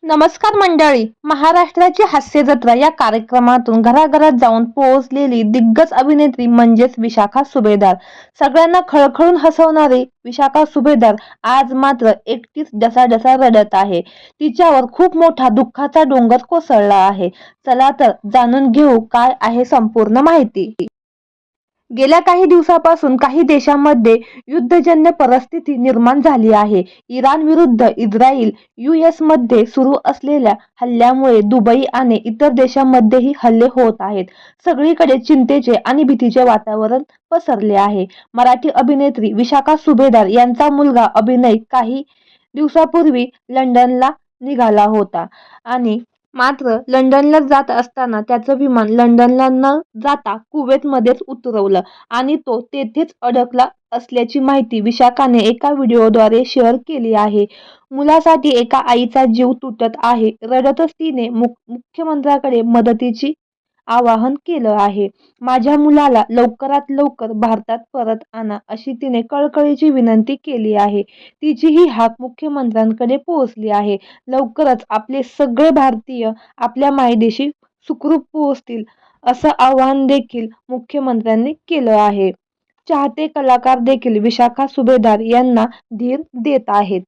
नमस्कार मंडळी. महाराष्ट्राची हास्य जत्रा या कार्यक्रमातून घराघरात जाऊन पोहोचलेली दिग्गज अभिनेत्री म्हणजेच विशाखा सुभेदार. सगळ्यांना खळखळून हसवणारी विशाखा सुभेदार आज मात्र एकटीच डसाडसा रडत आहे. तिच्यावर खूप मोठा दुःखाचा डोंगर कोसळला आहे. चला तर जाणून घेऊ काय आहे संपूर्ण माहिती. गेल्या काही दिवसापासून काही देशांमध्ये युद्धजन्य परिस्थिती निर्माण झाली आहे. इराण विरुद्ध इस्रायल, मध्ये सुरू असलेल्या हल्ल्यामुळे दुबई आणि इतर देशांमध्येही हल्ले होत आहेत. सगळीकडे चिंतेचे आणि भीतीचे वातावरण पसरले आहे. मराठी अभिनेत्री विशाखा सुभेदार यांचा मुलगा अभिनय काही दिवसापूर्वी लंडनला निघाला होता आणि मात्र लंडनला जात असताना त्याचं विमान लंडनला न जाता कुवेतमध्येच उतरवलं आणि तो तेथेच अडकला असल्याची माहिती विशाखाने एका व्हिडिओद्वारे शेअर केली आहे. मुलासाठी एका आईचा जीव तुटत आहे. रडतच तिने मुख्यमंत्र्यांकडे मदतीची आवाहन केलं आहे. माझ्या मुलाला लवकरात लवकर भारतात परत आणा अशी तिने कळकळीची विनंती केली आहे. तिची ही हाक मुख्यमंत्र्यांकडे पोहोचली आहे. लवकरच आपले सगळे भारतीय आपल्या मायदेशी सुखरूप पोहोचतील असं आवाहन देखील मुख्यमंत्र्यांनी केलं आहे. चाहते कलाकार देखील विशाखा सुभेदार यांना धीर देत आहेत.